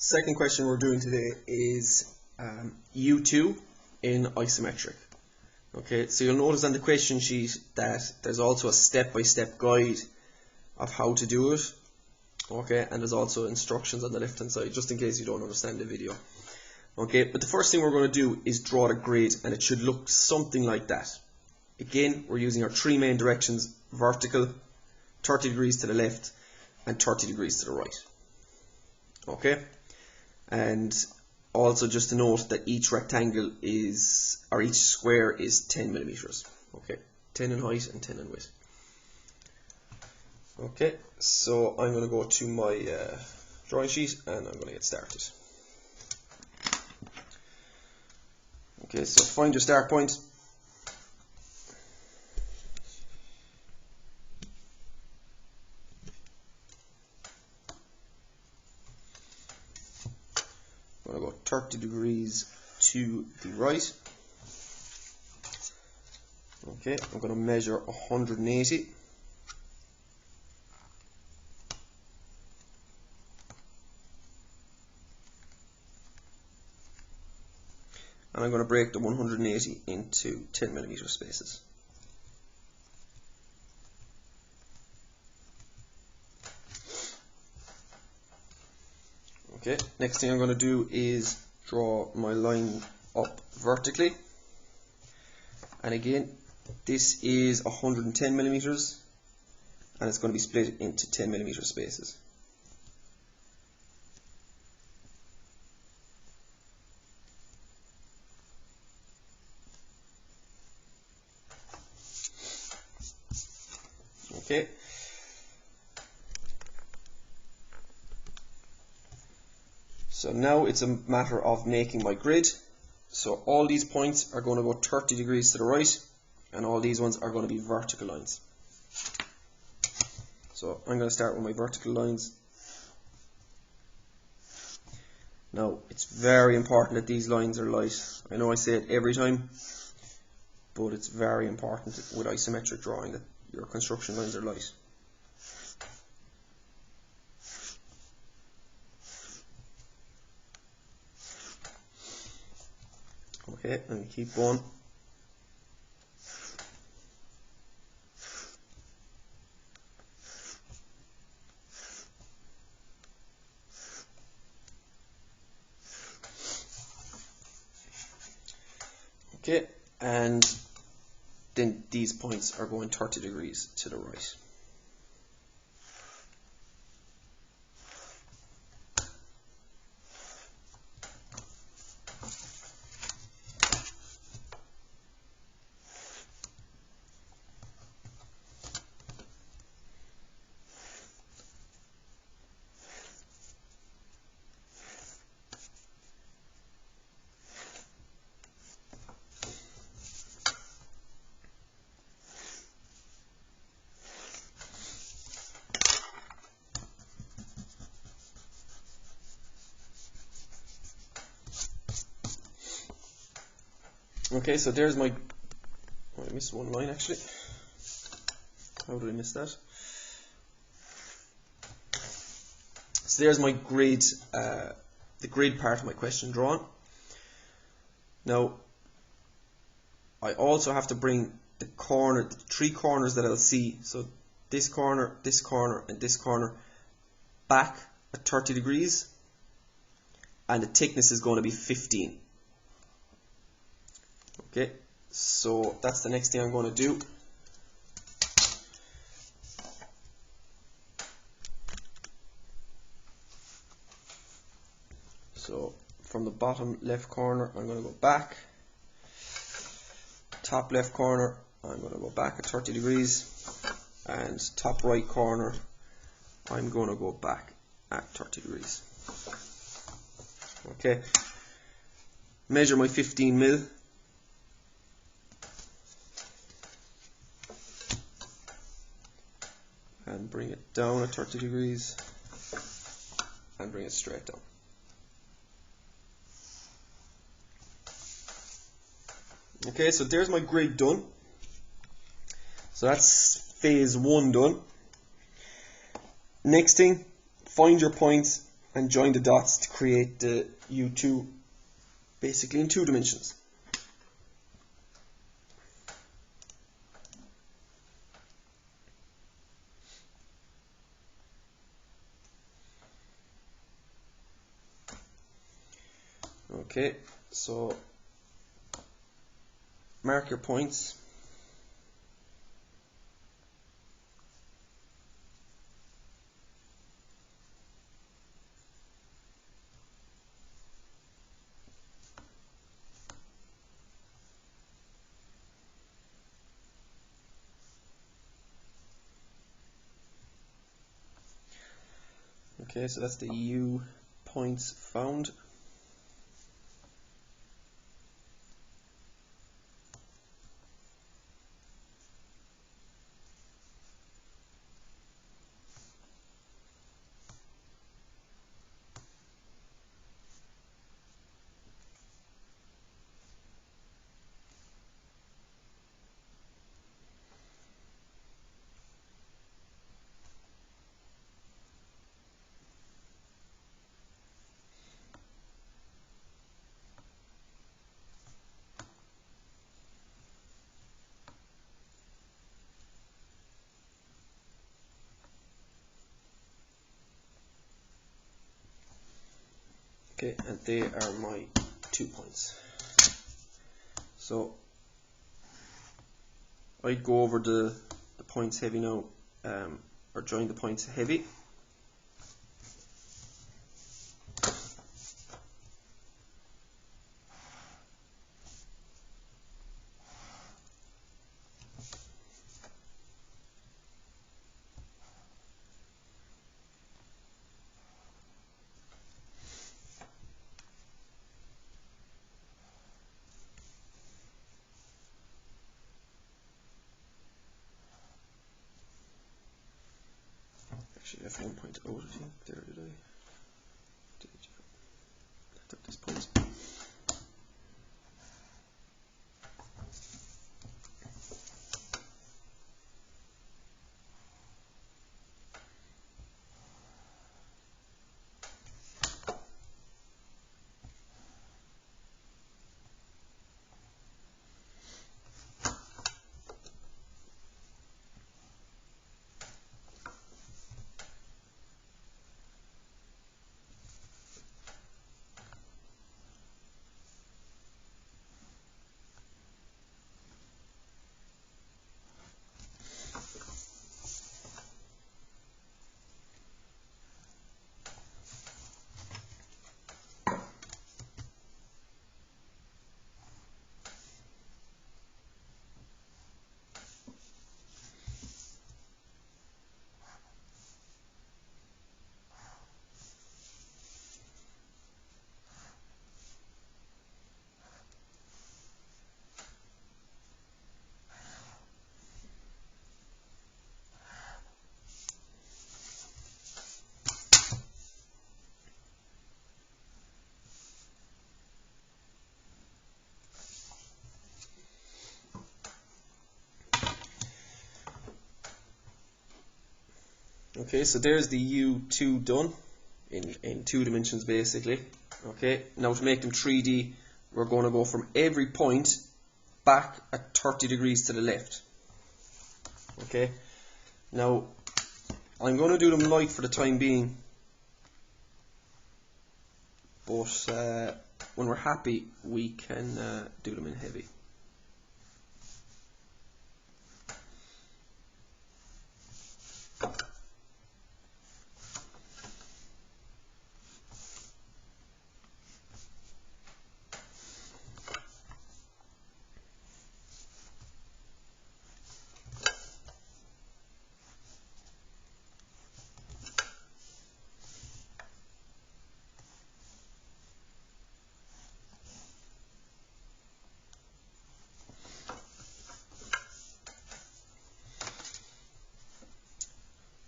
Second question we're doing today is U2 in isometric. Okay, so you'll notice on the question sheet that there's also a step-by-step guide of how to do it. Okay, and there's also instructions on the left hand side just in case you don't understand the video. Okay, but the first thing we're going to do is draw the grid, and it should look something like that. Again, we're using our three main directions: vertical, 30 degrees to the left, and 30 degrees to the right. Okay, and also just to note that each rectangle is, or each square is 10 millimeters. Okay, 10 in height and 10 in width. Okay, so I'm going to go to my drawing sheet and I'm going to get started. Okay, so find your start point. I'm going to go 30 degrees to the right. Okay, I'm going to measure 180. And I'm going to break the 180 into 10 millimeter spaces. Okay, next thing I'm going to do is draw my line up vertically. And again, this is 110 millimeters, and it's going to be split into 10 millimeter spaces. Okay. So now it's a matter of making my grid. So all these points are going to go 30 degrees to the right, and all these ones are going to be vertical lines. So I'm going to start with my vertical lines. Now it's very important that these lines are light. I know I say it every time, but it's very important with isometric drawing that your construction lines are light. Okay, and keep going. Okay, and then these points are going 30 degrees to the right. Okay, so there's my, oh, I missed one line actually. How did I miss that? So there's my grid, the grid part of my question drawn. Now, I also have to bring the corner, the three corners that I'll see, so this corner, and this corner, back at 30 degrees, and the thickness is going to be 15. Okay, so that's the next thing I'm going to do. So from the bottom left corner, I'm going to go back. Top left corner, I'm going to go back at 30 degrees. And top right corner, I'm going to go back at 30 degrees. Okay, measure my 15 mil. And bring it down at 30 degrees and bring it straight down. Okay, so there's my grid done. So that's phase one done. Next thing, find your points and join the dots to create the U2 basically in 2 dimensions. Okay, so mark your points. Okay, so that's the U points found. Okay, and they are my 2 points. So I'd go over the points heavy now, or join the points heavy. Actually, I have 1 point out, I think. There, did I? I took this point. Okay, so there's the U2 done in 2 dimensions basically. Okay, now to make them 3D, we're going to go from every point back at 30 degrees to the left. Okay, now I'm going to do them light for the time being, but when we're happy we can do them in heavy.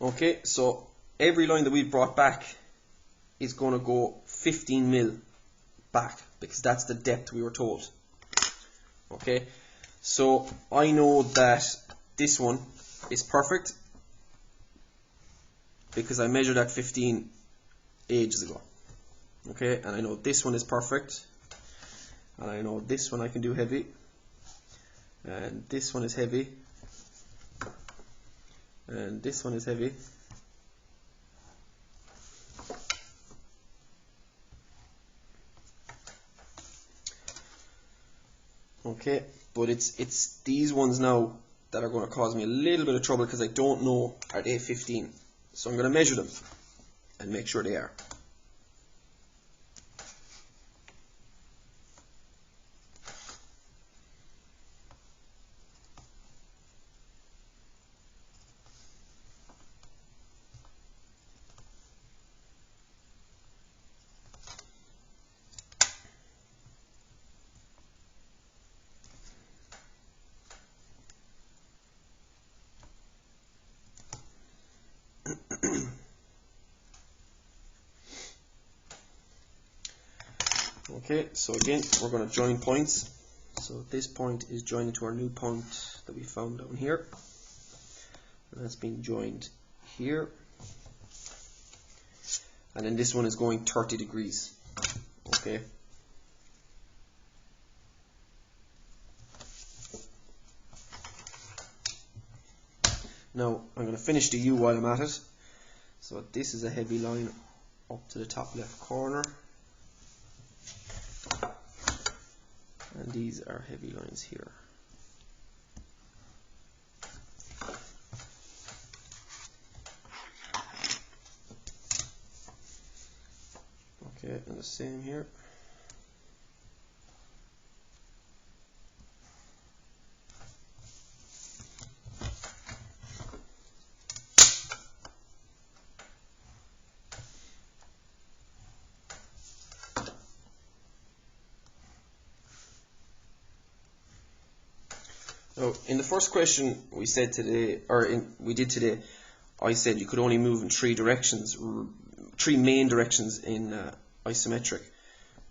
Okay, so every line that we've brought back is going to go 15 mil back, because that's the depth we were told. Okay, so I know that this one is perfect because I measured at 15 ages ago. Okay, and I know this one is perfect, and I know this one I can do heavy, and this one is heavy, and this one is heavy. Okay, but it's these ones now that are going to cause me a little bit of trouble because I don't know, are they 15? So I'm going to measure them and make sure they are. Okay, so again, we're going to join points. So this point is joined to our new point that we found down here. And that's being joined here. And then this one is going 30 degrees. Okay. Now, I'm going to finish the U while I'm at it. So this is a heavy line up to the top left corner. And these are heavy lines here. Okay, and the same here. So in the first question we said today, we did today, I said you could only move in three directions, three main directions in isometric.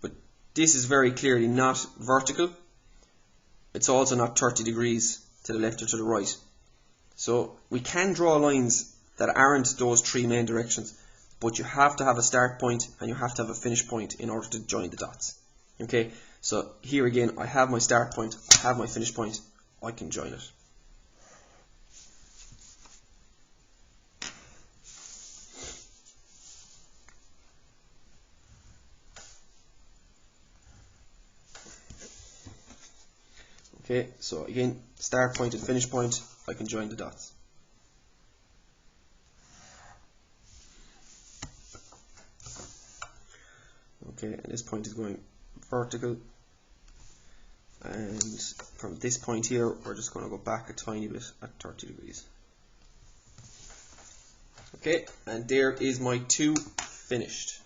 But this is very clearly not vertical. It's also not 30 degrees to the left or to the right. So we can draw lines that aren't those three main directions, but you have to have a start point and you have to have a finish point in order to join the dots. Okay, so here again, I have my start point, I have my finish point, I can join it. Okay, so again, start point and finish point, I can join the dots. Okay, and this point is going vertical, and from this point here, we're just going to go back a tiny bit at 30 degrees. Okay, and there is my two finished.